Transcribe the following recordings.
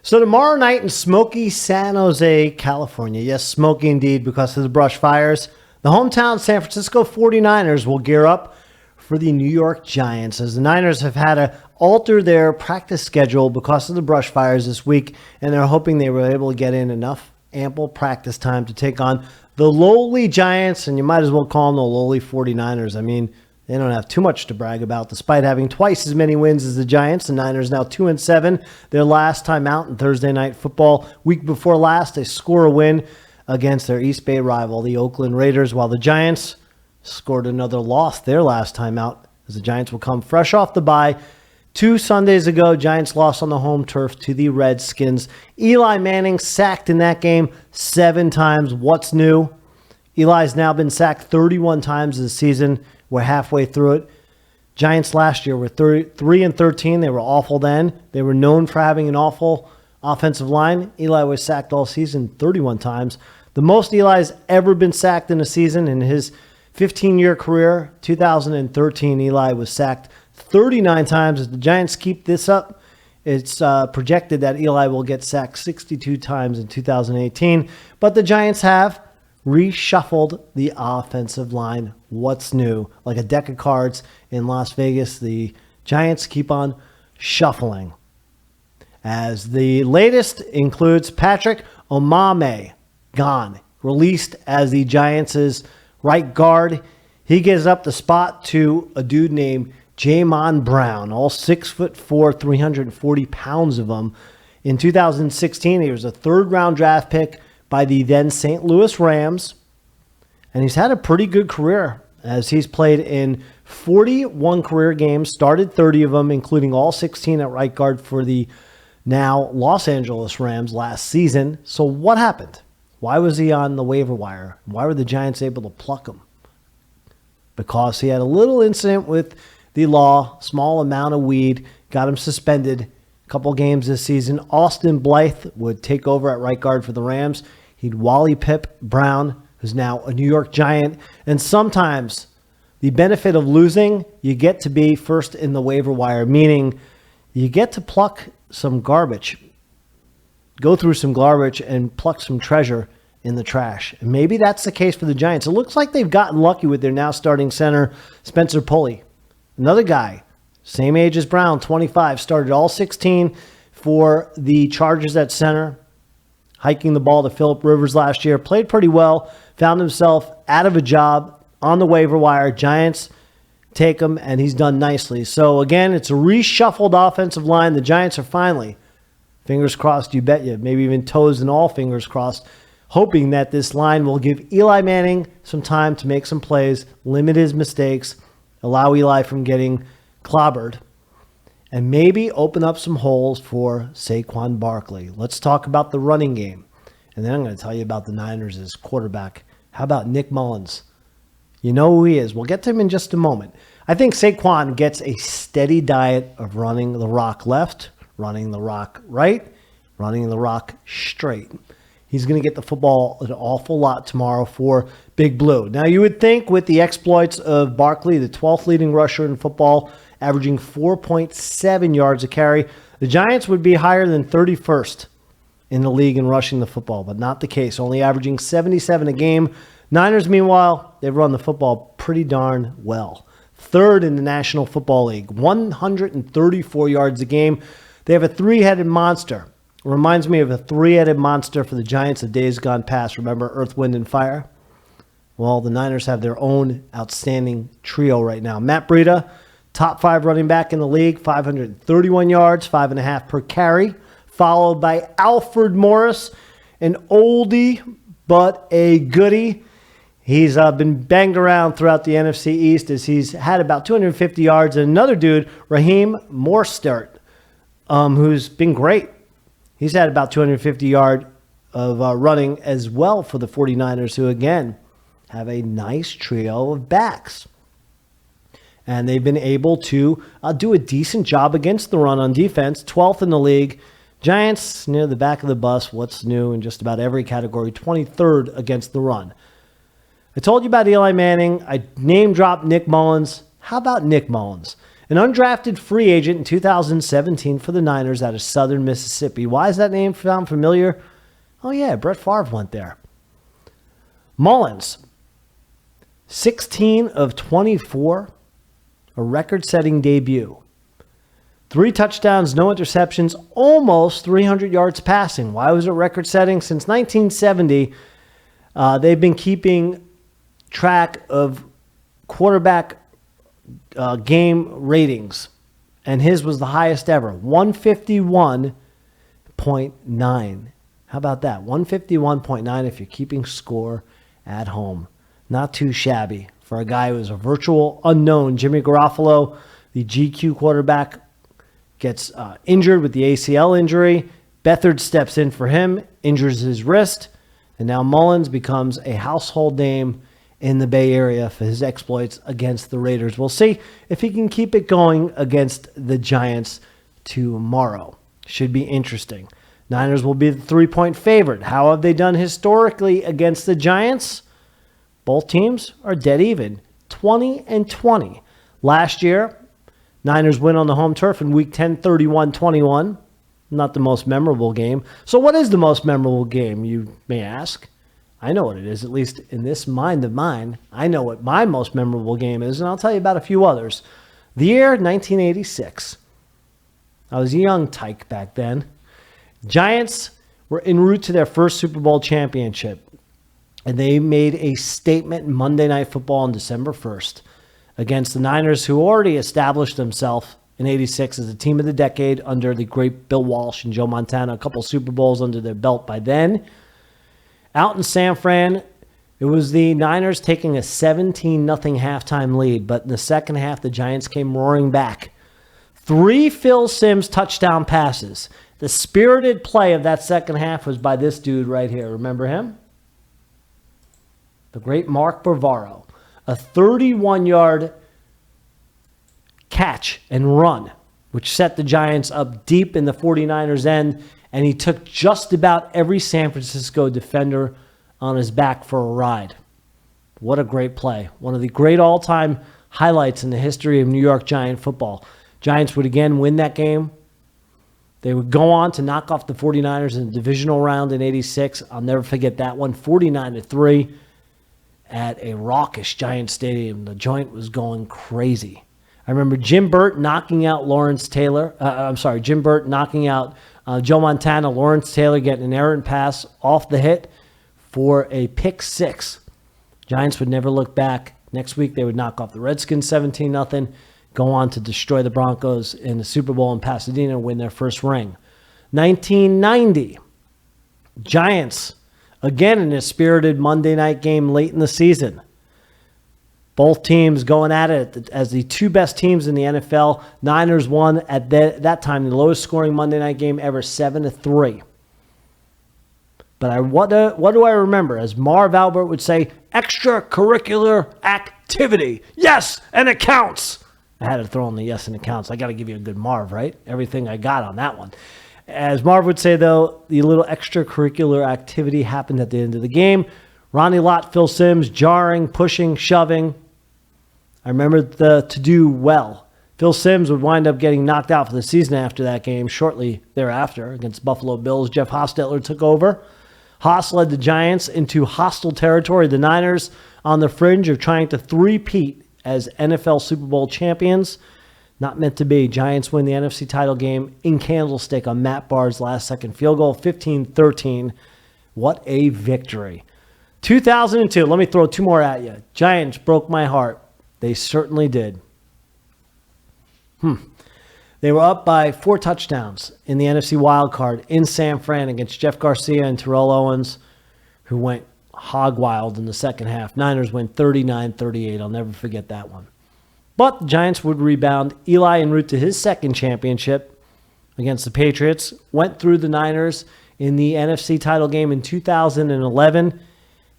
So tomorrow night in smoky San Jose, California, yes, smoky indeed because of the brush fires, the hometown San Francisco 49ers will gear up for the New York Giants as the Niners have had to alter their practice schedule because of the brush fires this week, and they're hoping they were able to get in enough ample practice time to take on the lowly Giants, and you might as well call them the lowly 49ers. I mean, they don't have too much to brag about. Despite having twice as many wins as the Giants, the Niners now 2-7. Their last time out in Thursday Night Football. Week before last, they score a win against their East Bay rival, the Oakland Raiders, while the Giants scored another loss their last time out, as the Giants will come fresh off the bye. 2 Sundays ago, Giants lost on the home turf to the Redskins. Eli Manning sacked in that game 7 times. What's new? Eli's now been sacked 31 times this season. We're halfway through it. Giants last year were 3-13. They were awful then. They were known for having an awful offensive line. Eli was sacked all season 31 times. The most Eli's ever been sacked in a season in his 15-year career, 2013, Eli was sacked 39 times. If the Giants keep this up, it's projected that Eli will get sacked 62 times in 2018. But the Giants have reshuffled the offensive line. What's new? Like a deck of cards in Las Vegas, the Giants keep on shuffling. As the latest includes Patrick Omameh, gone, released as the Giants' right guard. He gives up the spot to a dude named Jamon Brown, all 6'4", 340 pounds of him. In 2016, he was a third-round draft pick by the then St. Louis Rams. And he's had a pretty good career as he's played in 41 career games, started 30 of them, including all 16 at right guard for the now Los Angeles Rams last season. So what happened? Why was he on the waiver wire? Why were the Giants able to pluck him? Because he had a little incident with the law, small amount of weed, got him suspended a couple games this season. Austin Blythe would take over at right guard for the Rams. He'd Wally Pip Brown, who's now a New York Giant. And sometimes the benefit of losing, you get to be first in the waiver wire, meaning you get to pluck some garbage, go through some garbage and pluck some treasure in the trash. And maybe that's the case for the Giants. It looks like they've gotten lucky with their now starting center, Spencer Pulley. Another guy, same age as Brown, 25, started all 16 for the Chargers at center, hiking the ball to Phillip Rivers last year. Played pretty well, found himself out of a job on the waiver wire. Giants take him, and he's done nicely. So, again, it's a reshuffled offensive line. The Giants are finally, fingers crossed, you bet you, maybe even toes and all fingers crossed, hoping that this line will give Eli Manning some time to make some plays, limit his mistakes, allow Eli from getting clobbered, and maybe open up some holes for Saquon Barkley. Let's talk about the running game. And then I'm going to tell you about the Niners' quarterback. How about Nick Mullins? You know who he is. We'll get to him in just a moment. I think Saquon gets a steady diet of running the rock left, running the rock right, running the rock straight. He's going to get the football an awful lot tomorrow for Big Blue. Now, you would think with the exploits of Barkley, the 12th leading rusher in football, averaging 4.7 yards a carry, the Giants would be higher than 31st in the league in rushing the football, but not the case. Only averaging 77 a game. Niners, meanwhile, they've run the football pretty darn well. Third in the National Football League, 134 yards a game. They have a three-headed monster. It reminds me of a three-headed monster for the Giants of days gone past. Remember Earth, Wind, and Fire? Well, the Niners have their own outstanding trio right now. Matt Breida, top 5 running back in the league, 531 yards, 5.5 per carry, followed by Alfred Morris, an oldie but a goodie. He's been banged around throughout the NFC East as he's had about 250 yards. And another dude, Raheem Mostert, who's been great. He's had about 250 yards of running as well for the 49ers, who, again, have a nice trio of backs. And they've been able to do a decent job against the run on defense, 12th in the league. Giants near the back of the bus. What's new in just about every category, 23rd against the run. I told you about Eli Manning. I name-dropped Nick Mullins. How about Nick Mullins? An undrafted free agent in 2017 for the Niners out of Southern Mississippi. Why is that name sound familiar? Oh, yeah, Brett Favre went there. Mullins, 16 of 24, a record-setting debut. 3 touchdowns, no interceptions, almost 300 yards passing. Why was it record-setting? Since 1970, they've been keeping track of quarterback game ratings, and his was the highest ever, 151.9. How about that? 151.9 if you're keeping score at home. Not too shabby for a guy who is a virtual unknown. Jimmy Garoppolo, the GQ quarterback, gets injured with the ACL injury. Beathard steps in for him, injures his wrist, and now Mullins becomes a household name in the Bay Area for his exploits against the Raiders. We'll see if he can keep it going against the Giants tomorrow. Should be interesting. Niners will be the 3-point favorite. How have they done historically against the Giants? Both teams are dead even, 20-20. Last year, Niners win on the home turf in Week 10, 31-21. Not the most memorable game. So what is the most memorable game, you may ask? I know what it is, at least in this mind of mine. I know what my most memorable game is, and I'll tell you about a few others. The year 1986. I was a young tyke back then. Giants were en route to their first Super Bowl championship, and they made a statement in Monday Night Football on December 1st against the Niners, who already established themselves in 86 as a team of the decade under the great Bill Walsh and Joe Montana, a couple Super Bowls under their belt by then. Out in San Fran, it was the Niners taking a 17-0 halftime lead, but in the second half, the Giants came roaring back. 3 Phil Simms touchdown passes. The spirited play of that second half was by this dude right here. Remember him? The great Mark Bavaro. A 31-yard catch and run, which set the Giants up deep in the 49ers' end, and he took just about every San Francisco defender on his back for a ride. What a great play. One of the great all-time highlights in the history of New York Giant football. Giants would again win that game. They would go on to knock off the 49ers in the divisional round in 86. I'll never forget that one, 49-3 at a raucous Giant stadium. The joint was going crazy. I remember Jim Burt knocking out Jim Burt knocking out Joe Montana, Lawrence Taylor getting an errant pass off the hit for a pick 6. Giants would never look back. Next week, they would knock off the Redskins 17-0, go on to destroy the Broncos in the Super Bowl in Pasadena and win their first ring. 1990, Giants, again in a spirited Monday night game late in the season. Both teams going at it as the 2 best teams in the NFL. Niners won at that time the lowest scoring Monday night game ever, 7-3. But what do I remember? As Marv Albert would say, extracurricular activity. Yes, and it counts. I had to throw in the yes and it counts. I got to give you a good Marv, right? Everything I got on that one. As Marv would say, though, the little extracurricular activity happened at the end of the game. Ronnie Lott, Phil Simms, jarring, pushing, shoving. I remember the to do well. Phil Simms would wind up getting knocked out for the season after that game. Shortly thereafter, against Buffalo Bills, Jeff Hostetler took over. Haas led the Giants into hostile territory. The Niners on the fringe of trying to three-peat as NFL Super Bowl champions. Not meant to be. Giants win the NFC title game in Candlestick on Matt Barr's last-second field goal, 15-13. What a victory. 2002, let me throw 2 more at you. Giants broke my heart. They certainly did. They were up by 4 touchdowns in the NFC wildcard in San Fran against Jeff Garcia and Terrell Owens, who went hog wild in the second half. Niners win 39-38. I'll never forget that one. But the Giants would rebound. Eli, en route to his second championship against the Patriots, went through the Niners in the NFC title game in 2011.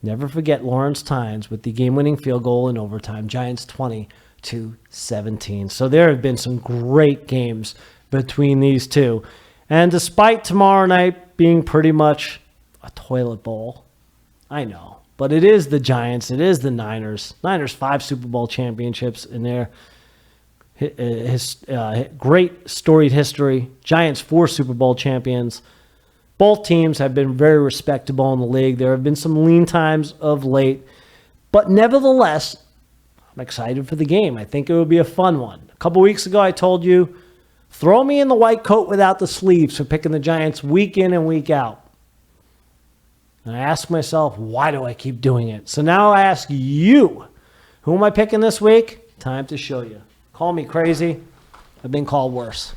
Never forget Lawrence Tynes with the game-winning field goal in overtime. Giants 20-17. So there have been some great games between these two. And despite tomorrow night being pretty much a toilet bowl, I know, but it is the Giants. It is the Niners. Niners 5 Super Bowl championships in their great storied history. Giants 4 Super Bowl champions. Both teams have been very respectable in the league. There have been some lean times of late. But nevertheless, I'm excited for the game. I think it will be a fun one. A couple weeks ago, I told you, throw me in the white coat without the sleeves for picking the Giants week in and week out. And I ask myself, why do I keep doing it? So now I ask you, who am I picking this week? Time to show you. Call me crazy. I've been called worse.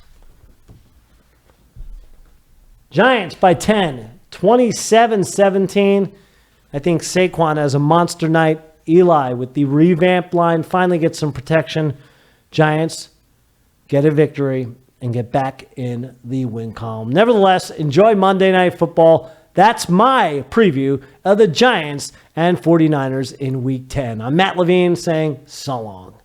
Giants by 10, 27-17. I think Saquon has a monster night. Eli with the revamped line finally gets some protection. Giants get a victory and get back in the win column. Nevertheless, enjoy Monday Night Football. That's my preview of the Giants and 49ers in Week 10. I'm Matt Levine saying so long.